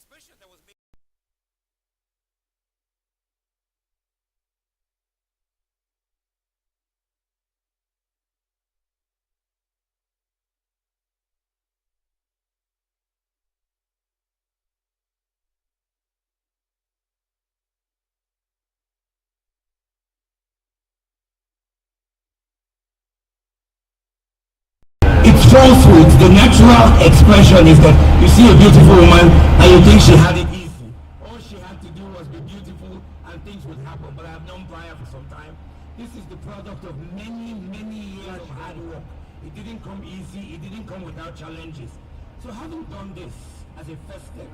expression that was made. It's falsehood. The natural expression is that you see a beautiful woman and you think she had it easy. All she had to do was be beautiful and things would happen. But I've known Brian for some time. This is the product of many, many years of hard work. It didn't come easy. It didn't come without challenges. So having done this as a first step,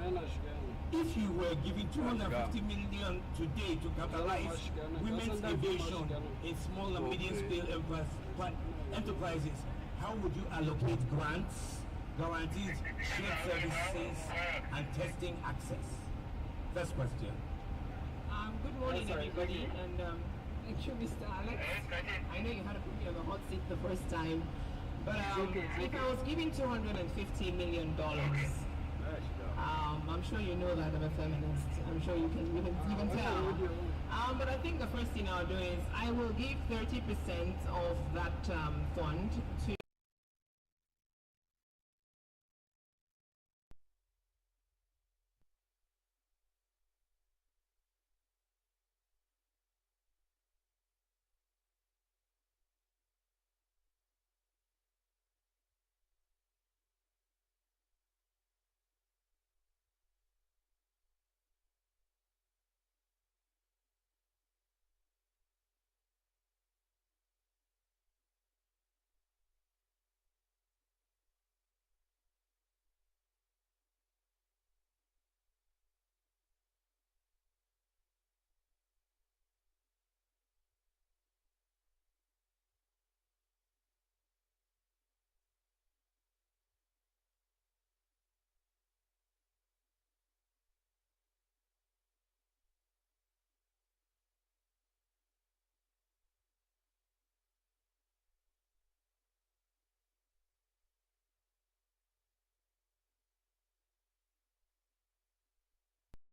if you were giving 250 million today to capitalize women's aviation in small and medium scale enterprises, how would you allocate grants, guarantees, shared services, and testing access? First question. Good morning, everybody. And thank you, Mr. Alex. I know you had to put me on the hot seat the first time, but if I was giving $250 million, I'm sure you know that I'm a feminist. I'm sure you can tell. But I think the first thing I'll do is I will give 30% of that fund to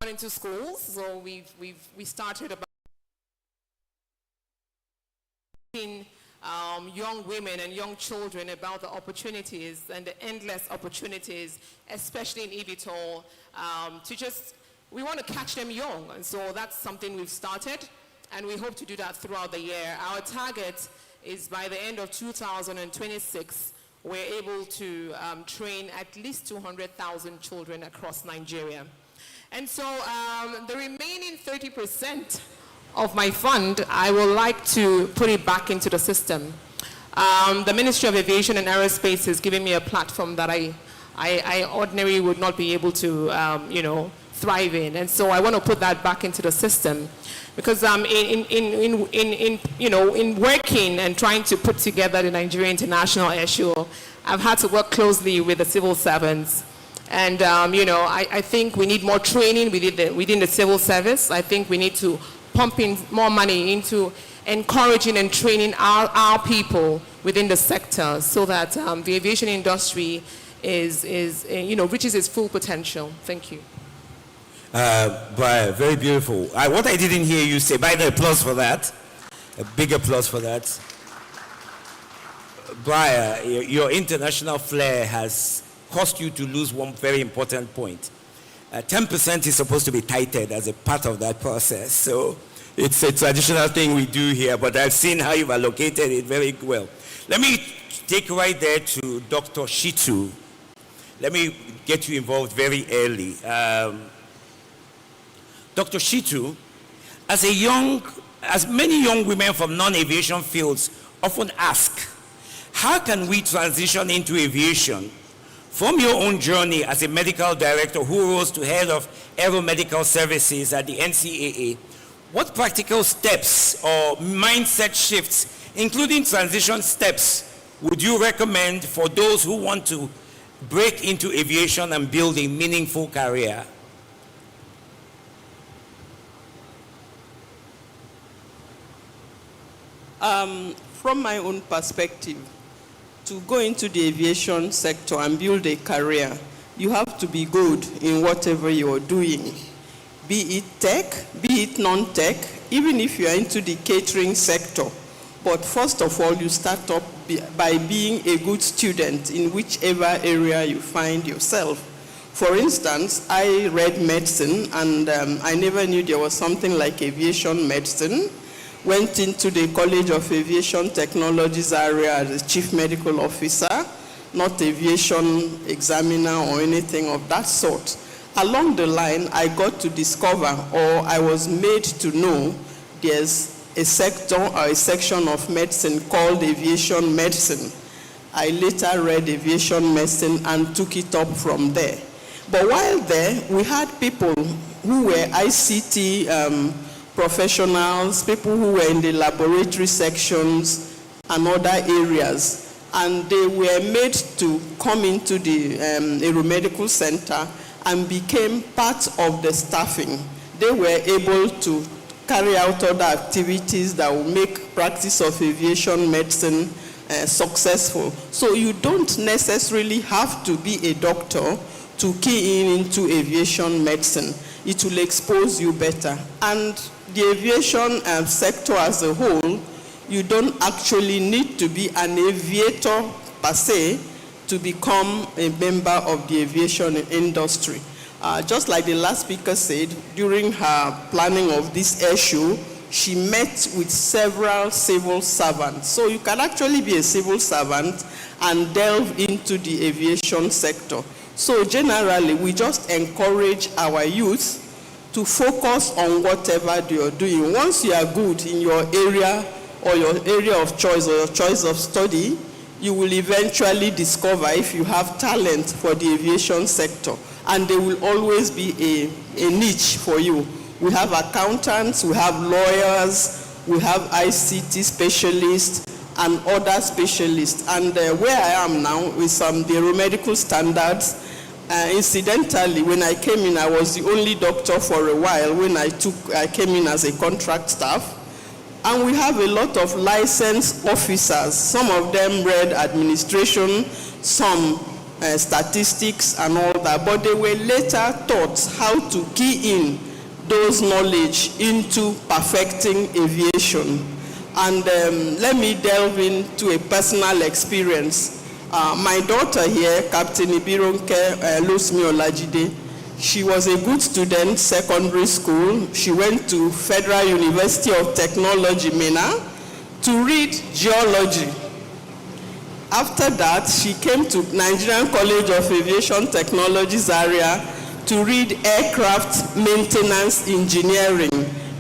into schools. So we started about young women and young children about the opportunities and the endless opportunities, especially in eVTOL, we want to catch them young. And so that's something we've started, and we hope to do that throughout the year. Our target is by the end of 2026, we're able to train at least 200,000 children across Nigeria. And so the remaining 30% of my fund, I would like to put it back into the system. The Ministry of Aviation and Aerospace has given me a platform that I ordinarily would not be able to, thrive in. And so I want to put that back into the system. Because in working and trying to put together the Nigerian International Airshow, I've had to work closely with the civil servants. And, I think we need more training within the civil service. I think we need to pump in more money into encouraging and training our people within the sector so that the aviation industry reaches its full potential. Thank you. Brian, very beautiful. What I didn't hear you say, by the applause for that, a big applause for that. Brian, your international flair has caused you to lose one very important point. 10% is supposed to be tightened as a part of that process. So it's a traditional thing we do here, but I've seen how you've allocated it very well. Let me take right there to Dr. Shitu. Let me get you involved very early. Dr. Shitu, as many young women from non-aviation fields often ask, how can we transition into aviation? From your own journey as a medical director who rose to head of aeromedical services at the NCAA, what practical steps or mindset shifts, including transition steps, would you recommend for those who want to break into aviation and build a meaningful career? From my own perspective, to go into the aviation sector and build a career, you have to be good in whatever you are doing, be it tech, be it non-tech, even if you are into the catering sector. But first of all, you start up by being a good student in whichever area you find yourself. For instance, I read medicine, and I never knew there was something like aviation medicine. Went into the College of Aviation Technologies area as a chief medical officer, not aviation examiner or anything of that sort. Along the line, I got to discover, or I was made to know, there's a sector or a section of medicine called aviation medicine. I later read aviation medicine and took it up from there. But while there, we had people who were ICT professionals, people who were in the laboratory sections and other areas, and they were made to come into the aeromedical center and became part of the staffing. They were able to carry out other activities that will make practice of aviation medicine successful. So you don't necessarily have to be a doctor to key into aviation medicine. It will expose you better. And the aviation sector as a whole, you don't actually need to be an aviator per se to become a member of the aviation industry. Just like the last speaker said, during her planning of this Airshow, she met with several civil servants. So you can actually be a civil servant and delve into the aviation sector. So generally, we just encourage our youth to focus on whatever they are doing. Once you are good in your area or your area of choice or your choice of study, you will eventually discover if you have talent for the aviation sector. And there will always be a niche for you. We have accountants, we have lawyers, we have ICT specialists, and other specialists. And where I am now with the aeromedical standards, incidentally, when I came in, I was the only doctor for a while when I came in as a contract staff. And we have a lot of licensed officers. Some of them read administration, some statistics and all that, but they were later taught how to key in those knowledge into perfecting aviation. And let me delve into a personal experience. My daughter here, Captain Ibironke Lusmi Olajide, she was a good student, secondary school. She went to Federal University of Technology, Minna, to read geology. After that, she came to Nigerian College of Aviation Technologies area to read aircraft maintenance engineering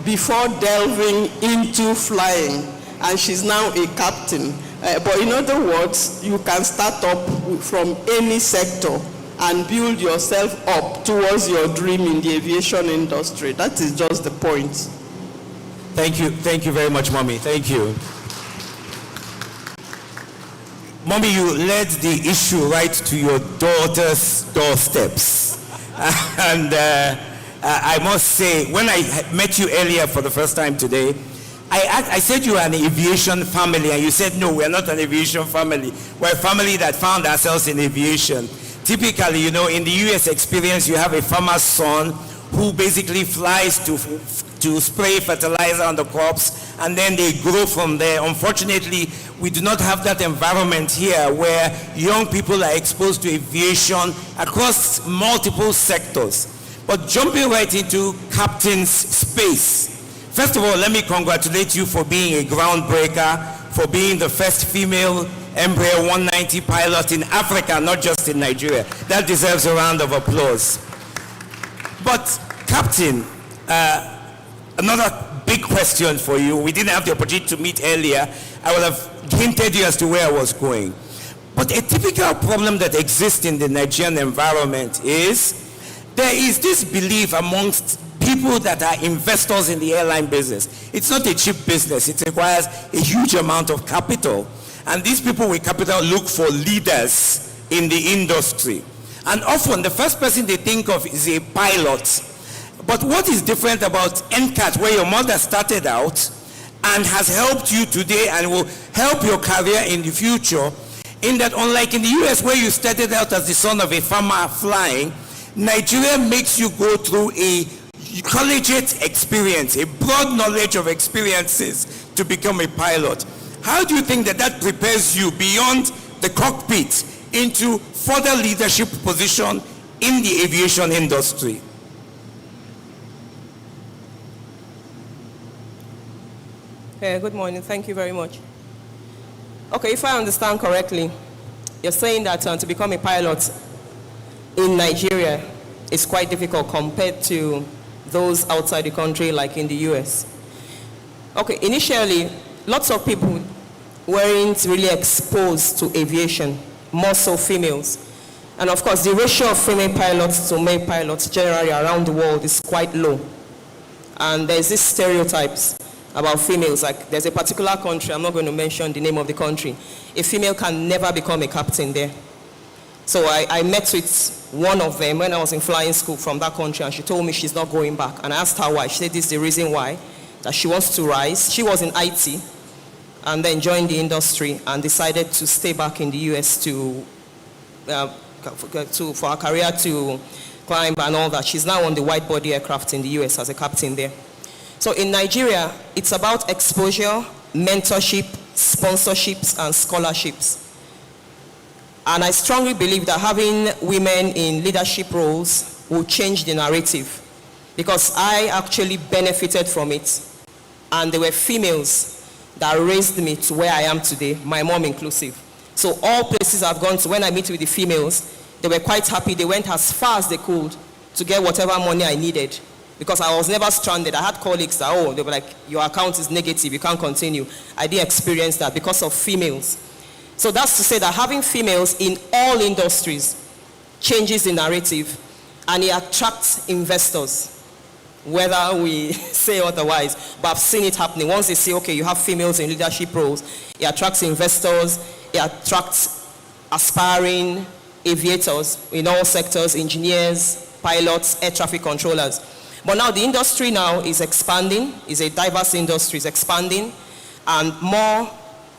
before delving into flying. And she's now a captain. But in other words, you can start up from any sector and build yourself up towards your dream in the aviation industry. That is just the point. Thank you very much, Mommy. Thank you. Mommy, you led the issue right to your daughter's doorsteps. And I must say, when I met you earlier for the first time today, I said you are an aviation family, and you said, no, we're not an aviation family. We're a family that found ourselves in aviation. Typically, you know, in the US experience, you have a farmer's son who basically flies to spray fertilizer on the crops, and then they grow from there. Unfortunately, we do not have that environment here where young people are exposed to aviation across multiple sectors. But jumping right into Captain's space, first of all, let me congratulate you for being a groundbreaker, for being the first female Embraer 190 pilot in Africa, not just in Nigeria. That deserves a round of applause. But Captain, another big question for you. We didn't have the opportunity to meet earlier. I would have hinted you as to where I was going. But a typical problem that exists in the Nigerian environment is there is this belief amongst people that are investors in the airline business. It's not a cheap business. It requires a huge amount of capital. And these people with capital look for leaders in the industry. And often the first person they think of is a pilot. But what is different about NCAT, where your mother started out and has helped you today and will help your career in the future, in that unlike in the US where you started out as the son of a farmer flying, Nigeria makes you go through a collegiate experience, a broad knowledge of experiences to become a pilot. How do you think that prepares you beyond the cockpit into further leadership position in the aviation industry? Good morning. Thank you very much. Okay, if I understand correctly, you're saying that to become a pilot in Nigeria is quite difficult compared to those outside the country, like in the US. Okay, initially, lots of people weren't really exposed to aviation, more so females. And of course, the ratio of female pilots to male pilots generally around the world is quite low. And there's these stereotypes about females, like there's a particular country, I'm not going to mention the name of the country, a female can never become a captain there. So I met with one of them when I was in flying school from that country, and she told me she's not going back. And I asked her why. She said this is the reason why, that she wants to rise. She was in IT and then joined the industry and decided to stay back in the US for her career to climb and all that. She's now on the wide body aircraft in the US as a captain there. So in Nigeria, it's about exposure, mentorship, sponsorships, and scholarships. And I strongly believe that having women in leadership roles will change the narrative, because I actually benefited from it. And there were females that raised me to where I am today, my mom inclusive. So all places I've gone to, when I meet with the females, they were quite happy. They went as far as they could to get whatever money I needed, because I was never stranded. I had colleagues that, they were like, your account is negative, you can't continue. I didn't experience that because of females. So that's to say that having females in all industries changes the narrative, and it attracts investors, whether we say otherwise. But I've seen it happening. Once they say, okay, you have females in leadership roles, it attracts investors, it attracts aspiring aviators in all sectors, engineers, pilots, air traffic controllers. But now the industry now is expanding, is a diverse industry, is expanding, and more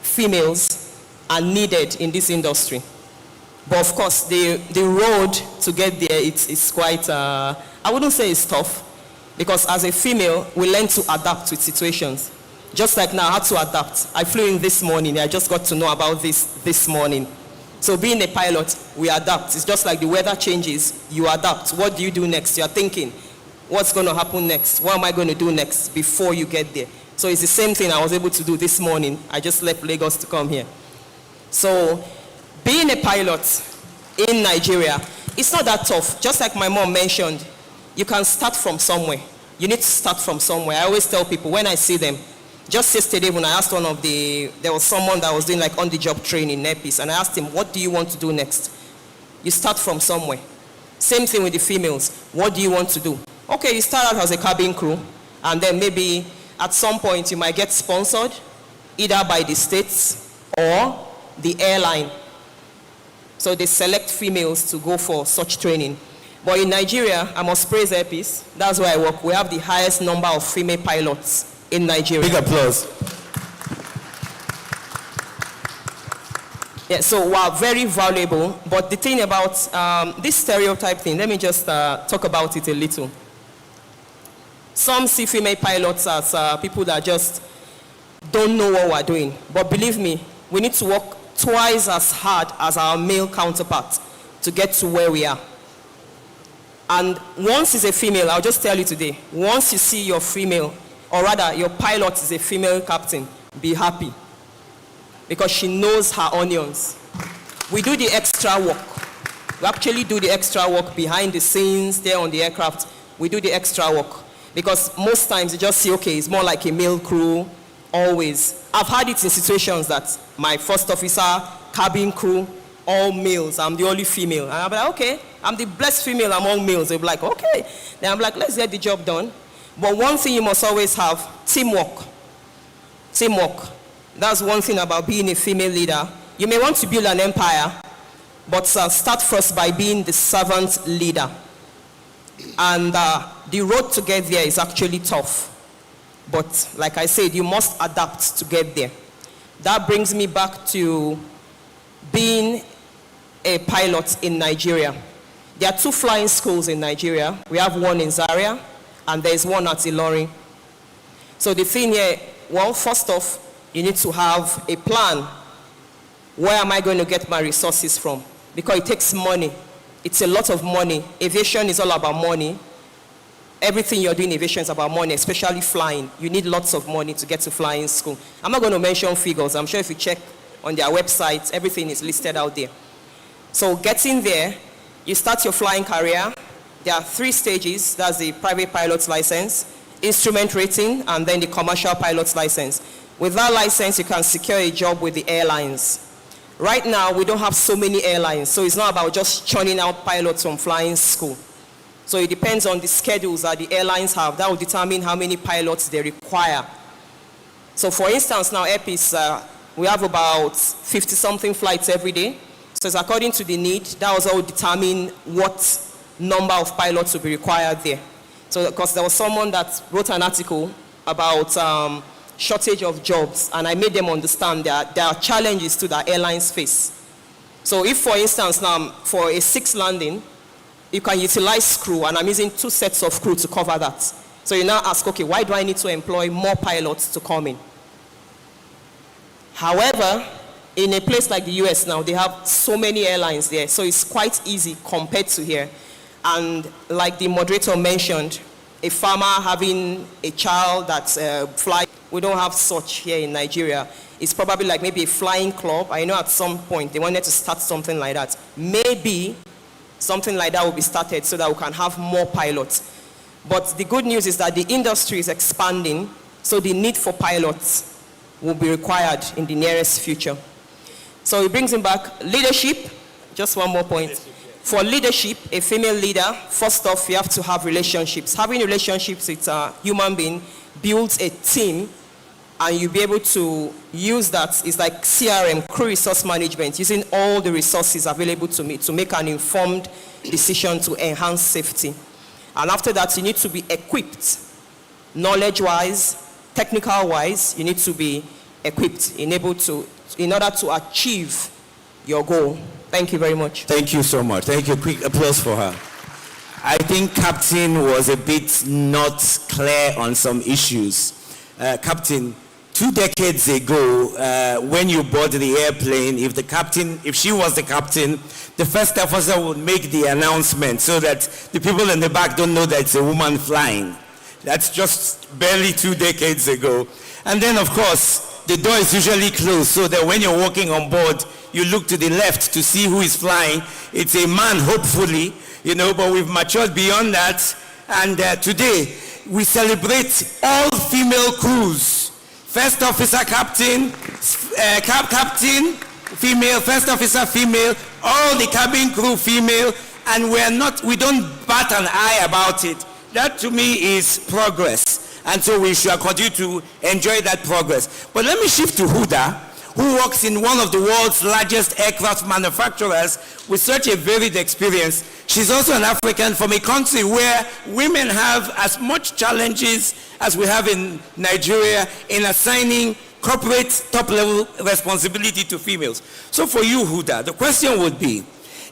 females are needed in this industry. But of course, the road to get there, it's quite, I wouldn't say it's tough, because as a female, we learn to adapt with situations. Just like now, I had to adapt. I flew in this morning, I just got to know about this morning. So being a pilot, we adapt. It's just like the weather changes, you adapt. What do you do next? You're thinking, what's going to happen next? What am I going to do next before you get there? So it's the same thing I was able to do this morning. I just left Lagos to come here. So being a pilot in Nigeria, it's not that tough. Just like my mom mentioned, you can start from somewhere. You need to start from somewhere. I always tell people when I see them, just yesterday when I asked there was someone that was doing like on-the-job training in Nepis, and I asked him, what do you want to do next? You start from somewhere. Same thing with the females. What do you want to do? Okay, you start out as a cabin crew, and then maybe at some point you might get sponsored, either by the states or the airline. So they select females to go for such training. But in Nigeria, I must praise Airpeace. That's where I work. We have the highest number of female pilots in Nigeria. Big applause. Yeah, so we're very valuable. But the thing about this stereotype thing, let me just talk about it a little. Some see female pilots as people that just don't know what we're doing. But believe me, we need to work twice as hard as our male counterparts to get to where we are. And once it's a female, I'll just tell you today, once you see your female, or rather your pilot is a female captain, be happy. Because she knows her onions. We do the extra work. We actually do the extra work behind the scenes, there on the aircraft. We do the extra work. Because most times you just see, okay, it's more like a male crew, always. I've had it in situations that my first officer, cabin crew, all males, I'm the only female. And I'm like, okay, I'm the blessed female among males. They'll be like, okay. Then I'm like, let's get the job done. But one thing you must always have, teamwork. Teamwork. That's one thing about being a female leader. You may want to build an empire, but start first by being the servant leader. And the road to get there is actually tough. But like I said, you must adapt to get there. That brings me back to being a pilot in Nigeria. There are 2 flying schools in Nigeria. We have one in Zaria, and there's one at Ilorin. So the thing here, well, first off, you need to have a plan. Where am I going to get my resources from? Because it takes money. It's a lot of money. Aviation is all about money. Everything you're doing in aviation is about money, especially flying. You need lots of money to get to flying school. I'm not going to mention figures. I'm sure if you check on their website, everything is listed out there. So getting there, you start your flying career. There are 3 stages. That's the private pilot's license, instrument rating, and then the commercial pilot's license. With that license, you can secure a job with the airlines. Right now, we don't have so many airlines, so it's not about just churning out pilots from flying school. So it depends on the schedules that the airlines have. That will determine how many pilots they require. So for instance, now Epis, we have about 50-something flights every day. So it's according to the need. That was all determine what number of pilots will be required there. So because there was someone that wrote an article about shortage of jobs, and I made them understand that there are challenges to the airlines face. So if, for instance, now for a 6 landing, you can utilize crew, and I'm using 2 sets of crew to cover that. So you now ask, okay, why do I need to employ more pilots to come in? However, in a place like the US now, they have so many airlines there, so it's quite easy compared to here. And like the moderator mentioned, a farmer having a child that's flying, we don't have such here in Nigeria. It's probably like maybe a flying club. I know at some point they wanted to start something like that. Maybe something like that will be started so that we can have more pilots. But the good news is that the industry is expanding, so the need for pilots will be required in the nearest future. So it brings him back. Leadership, just one more point. For leadership, a female leader, first off, you have to have relationships. Having relationships with a human being builds a team, and you'll be able to use that. It's like CRM, crew resource management, using all the resources available to me to make an informed decision to enhance safety. And after that, you need to be equipped, knowledge-wise, technical-wise. You need to be equipped, in order to achieve your goal. Thank you very much. Thank you so much. Thank you. Quick applause for her. I think Captain was a bit not clear on some issues. Captain, 2 decades ago, when you board the airplane, if she was the captain, the first officer would make the announcement so that the people in the back don't know that it's a woman flying. That's just barely 2 decades ago. And then, of course, the door is usually closed so that when you're walking on board, you look to the left to see who is flying. It's a man, hopefully, but we've matured beyond that. And today, we celebrate all female crews. First officer, captain, captain, female, first officer, female, all the cabin crew, female, and we don't bat an eye about it. That to me is progress. And so we should continue to enjoy that progress. But let me shift to Huda, who works in one of the world's largest aircraft manufacturers with such a varied experience. She's also an African from a country where women have as much challenges as we have in Nigeria in assigning corporate top-level responsibility to females. So for you, Huda, the question would be,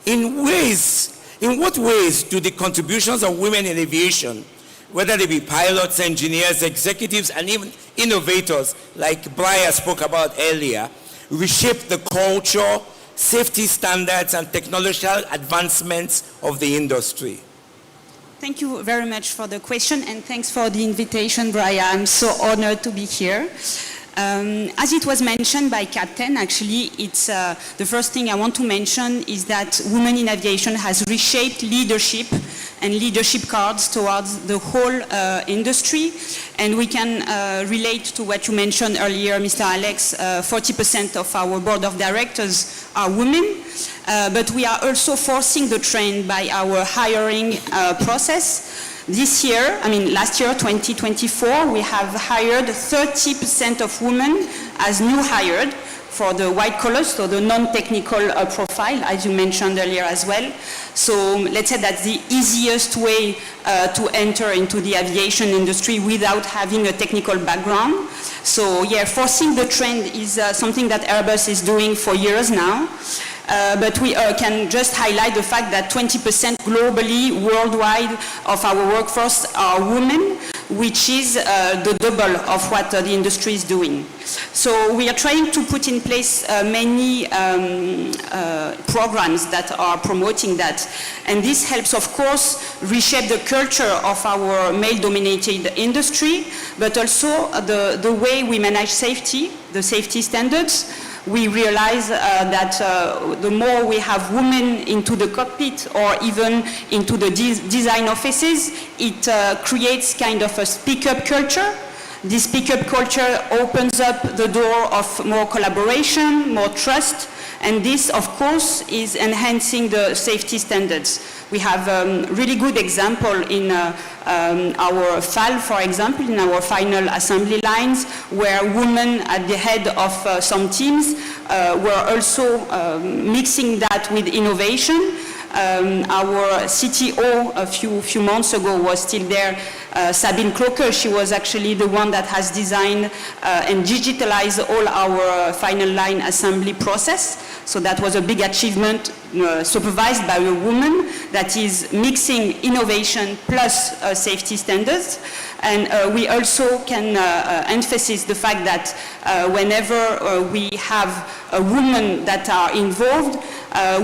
in what ways do the contributions of women in aviation, whether they be pilots, engineers, executives, and even innovators, like Brian spoke about earlier, reshape the culture, safety standards, and technological advancements of the industry? Thank you very much for the question, and thanks for the invitation, Brian. I'm so honored to be here. As it was mentioned by Captain, actually, it's the first thing I want to mention is that women in aviation has reshaped leadership and leadership cards towards the whole industry. And we can relate to what you mentioned earlier, Mr. Alex, 40% of our board of directors are women. But we are also forcing the trend by our hiring process. This year, last year, 2024, we have hired 30% of women as new hired for the white collar, so the non-technical profile, as you mentioned earlier as well. So let's say that's the easiest way to enter into the aviation industry without having a technical background. So yeah, forcing the trend is something that Airbus is doing for years now. but we can just highlight the fact that 20% globally, worldwide, of our workforce are women, which is the double of what the industry is doing. So we are trying to put in place many programs that are promoting that. And this helps, of course, reshape the culture of our male-dominated industry, but also the way we manage safety, the safety standards. We realize that the more we have women into the cockpit or even into the design offices, it creates kind of a speak-up culture. This speak-up culture opens up the door of more collaboration, more trust, and this, of course, is enhancing the safety standards. We have a really good example in our FAL, for example, in our final assembly lines, where women at the head of some teams were also mixing that with innovation. Our CTO a few months ago was still there, Sabine Kloker. She was actually the one that has designed and digitalized all our final line assembly process. So that was a big achievement, supervised by a woman that is mixing innovation plus safety standards. And we also can emphasize the fact that whenever we have a woman that are involved,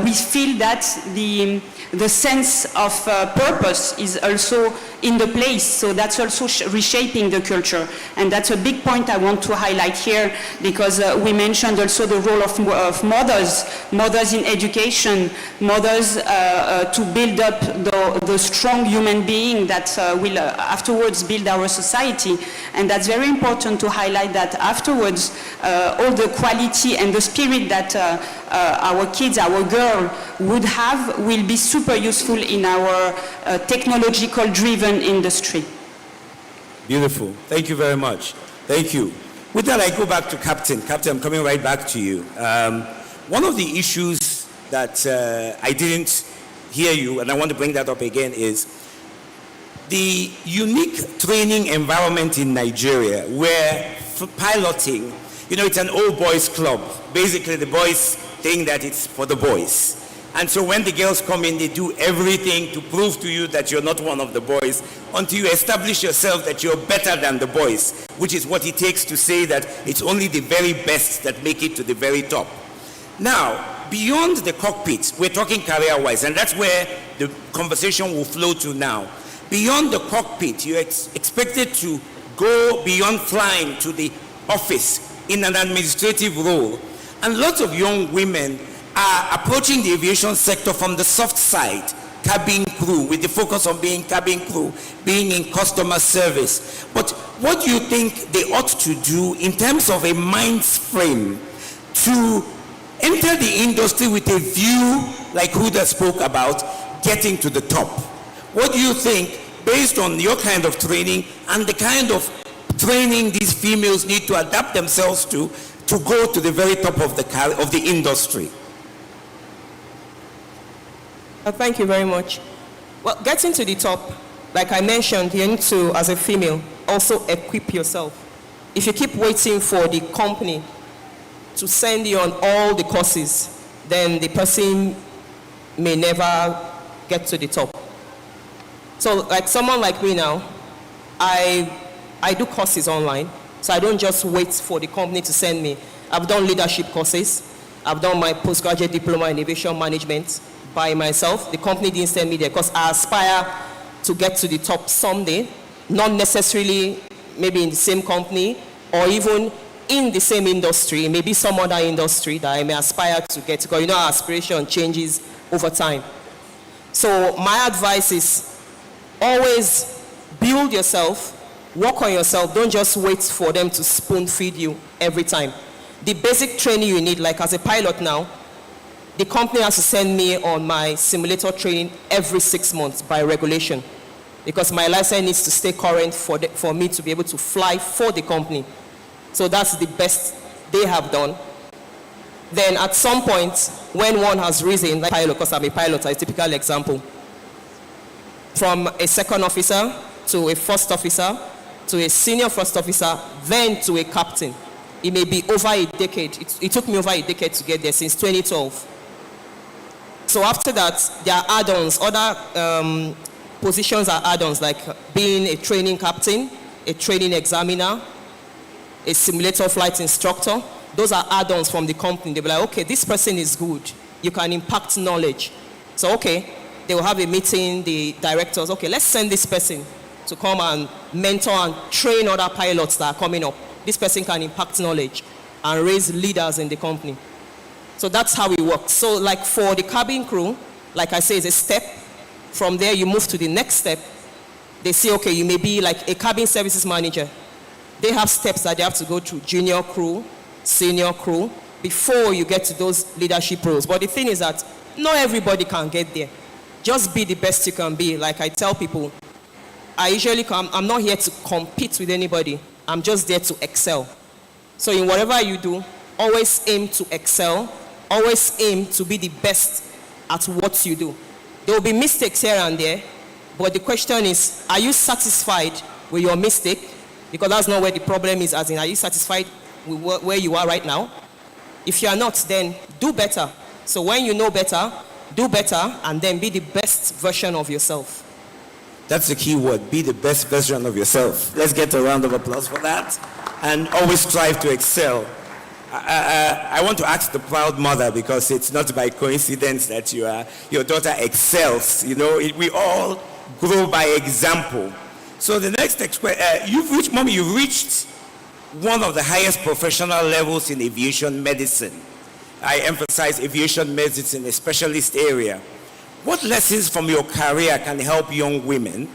we feel that the sense of purpose is also in the place. So that's also reshaping the culture. And that's a big point I want to highlight here, because we mentioned also the role of mothers in education, mothers to build up the strong human being that will afterwards build our society. And that's very important to highlight that afterwards, all the quality and the spirit that our kids, our girl would have will be super useful in our technological driven industry. Beautiful. Thank you very much. Thank you. With that, I go back to Captain. Captain, I'm coming right back to you. One of the issues that I didn't hear you, and I want to bring that up again, is the unique training environment in Nigeria where for piloting, you know, it's an old boys club. Basically, the boys think that it's for the boys. And so when the girls come in, they do everything to prove to you that you're not one of the boys until you establish yourself that you're better than the boys, which is what it takes to say that it's only the very best that make it to the very top. Now, beyond the cockpit, we're talking career-wise, and that's where the conversation will flow to now. Beyond the cockpit, you're expected to go beyond flying to the office in an administrative role. And lots of young women are approaching the aviation sector from the soft side, cabin crew, with the focus on being cabin crew, being in customer service. But what do you think they ought to do in terms of a mind frame to enter the industry with a view, like Huda spoke about, getting to the top? What do you think, based on your kind of training and the kind of training these females need to adapt themselves to go to the very top of the industry? Thank you very much. Well, getting to the top, like I mentioned, you need to, as a female, also equip yourself. If you keep waiting for the company to send you on all the courses, then the person may never get to the top. So like someone like me now, I do courses online, so I don't just wait for the company to send me. I've done leadership courses. I've done my postgraduate diploma in aviation management by myself. The company didn't send me there because I aspire to get to the top someday, not necessarily maybe in the same company or even in the same industry, maybe some other industry that I may aspire to get to, because you know our aspiration changes over time. So my advice is always build yourself, work on yourself. Don't just wait for them to spoon feed you every time. The basic training you need, like as a pilot now, the company has to send me on my simulator training every 6 months by regulation, because my license needs to stay current for me to be able to fly for the company. So that's the best they have done. Then at some point, when one has risen, like pilot, because I'm a pilot, a typical example, from a second officer to a first officer to a senior first officer, then to a captain. It may be over a decade. It took me over a decade to get there, since 2012. So after that, there are add-ons. Other positions are add-ons, like being a training captain, a training examiner, a simulator flight instructor. Those are add-ons from the company. They'll be like, okay, this person is good. You can impact knowledge. So, okay, they will have a meeting, the directors, okay, let's send this person to come and mentor and train other pilots that are coming up. This person can impact knowledge and raise leaders in the company. So that's how it works. So like for the cabin crew, like I say, it's a step. From there, you move to the next step. They say, okay, you may be like a cabin services manager. They have steps that they have to go through, junior crew, senior crew, before you get to those leadership roles. But the thing is that not everybody can get there. Just be the best you can be. Like I tell people, I usually come, I'm not here to compete with anybody. I'm just there to excel. So in whatever you do, always aim to excel. Always aim to be the best at what you do. There will be mistakes here and there, but the question is, are you satisfied with your mistake? Because that's not where the problem is, as in, are you satisfied with where you are right now? If you are not, then do better. So when you know better, do better, and then be the best version of yourself. That's the key word, be the best version of yourself. Let's get a round of applause for that. And always strive to excel. I want to ask the proud mother, because it's not by coincidence that your daughter excels. You know, we all grow by example. So the next you've reached one of the highest professional levels in aviation medicine. I emphasize aviation medicine, a specialist area. What lessons from your career can help young women,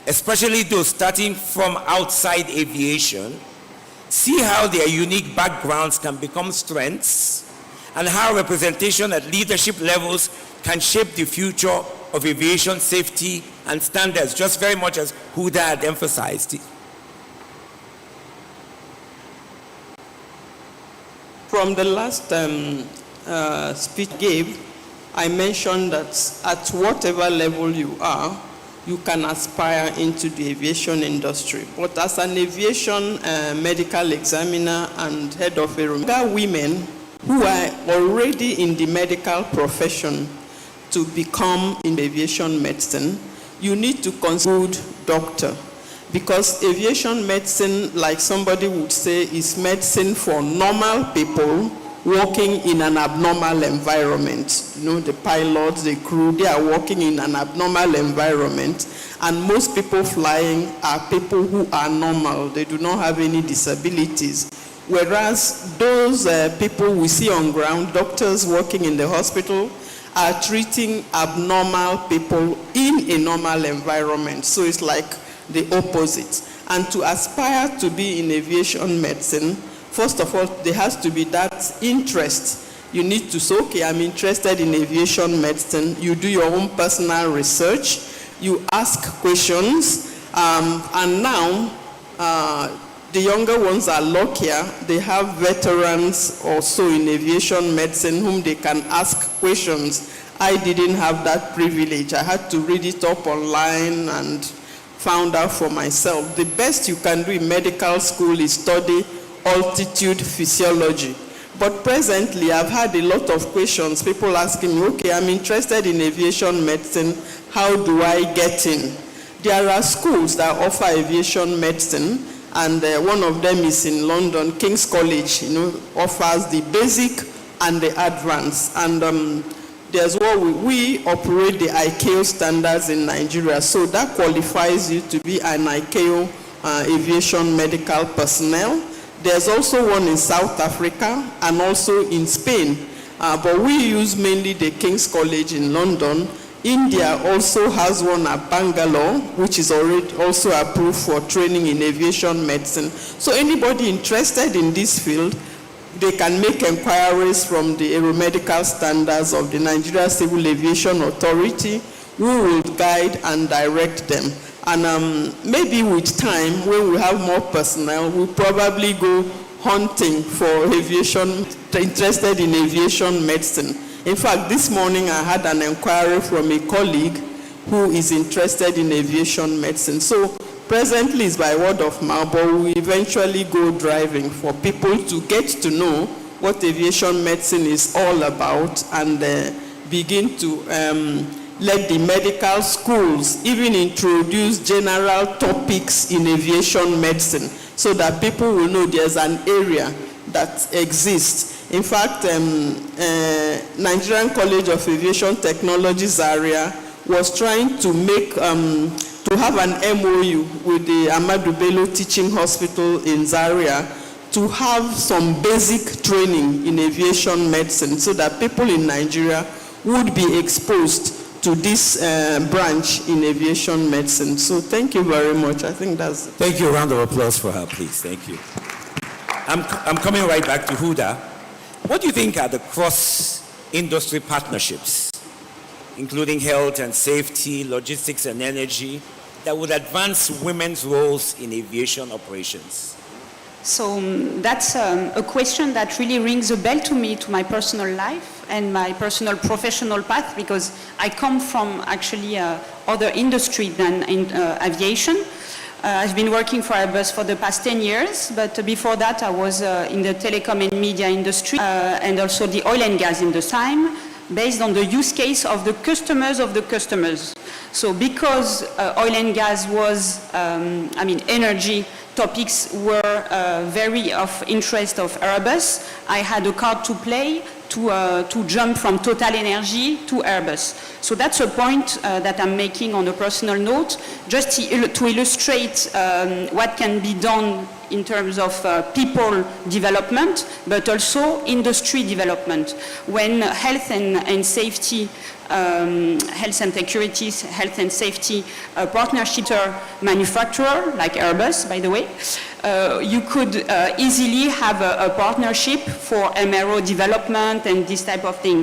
especially those starting from outside aviation, see how their unique backgrounds can become strengths, and how representation at leadership levels can shape the future of aviation safety and standards, just very much as Huda had emphasized. From the last speech I gave, I mentioned that at whatever level you are, you can aspire into the aviation industry. But as an aviation medical examiner and head of a room, there are women who are already in the medical profession to become in aviation medicine. You need to consider good doctor, because aviation medicine, like somebody would say, is medicine for normal people working in an abnormal environment. You know, the pilots, the crew, they are working in an abnormal environment, and most people flying are people who are normal. They do not have any disabilities. Whereas those people we see on ground, doctors working in the hospital, are treating abnormal people in a normal environment. So it's like the opposite. And to aspire to be in aviation medicine, first of all, there has to be that interest. You need to say, okay, I'm interested in aviation medicine. You do your own personal research. You ask questions. And now, the younger ones are luckier. They have veterans also in aviation medicine whom they can ask questions. I didn't have that privilege. I had to read it up online and found out for myself. The best you can do in medical school is study altitude physiology. But presently, I've had a lot of questions. People asking me, okay, I'm interested in aviation medicine. How do I get in? There are schools that offer aviation medicine, and one of them is in London. King's College, offers the basic and the advanced. And there's what we operate the ICAO standards in Nigeria. So that qualifies you to be an ICAO aviation medical personnel. There's also one in South Africa and also in Spain. But we use mainly the King's College in London. India also has one at Bangalore, which is already also approved for training in aviation medicine. So anybody interested in this field, they can make inquiries from the aeromedical standards of the Nigeria Civil Aviation Authority, who will guide and direct them. And maybe with time, when we have more personnel, we'll probably go hunting for aviation, interested in aviation medicine. In fact, this morning I had an inquiry from a colleague who is interested in aviation medicine. So presently it's by word of mouth, but we eventually go driving for people to get to know what aviation medicine is all about and begin to let the medical schools even introduce general topics in aviation medicine so that people will know there's an area that exists. In fact, Nigerian College of Aviation Technology Zaria was trying to make, to have an MOU with the Ahmadu Bello Teaching Hospital in Zaria to have some basic training in aviation medicine so that people in Nigeria would be exposed to this branch in aviation medicine. So thank you very much. I think that's it. Thank you. A round of applause for her, please. Thank you. I'm coming right back to Huda. What do you think are the cross-industry partnerships, including health and safety, logistics and energy, that would advance women's roles in aviation operations? So that's a question that really rings a bell to me, to my personal life and my personal professional path, because I come from actually other industry than in aviation. I've been working for Airbus for the past 10 years, but before that I was in the telecom and media industry and also the oil and gas industry, based on the use case of the customers of the customers. So because oil and gas was, energy topics were very of interest of Airbus, I had a card to play to jump from Total Energy to Airbus. So that's a point that I'm making on a personal note, just to illustrate what can be done in terms of people development, but also industry development. When health and safety, health and security, health and safety partnership manufacturer, like Airbus, by the way, you could easily have a partnership for MRO development and this type of thing.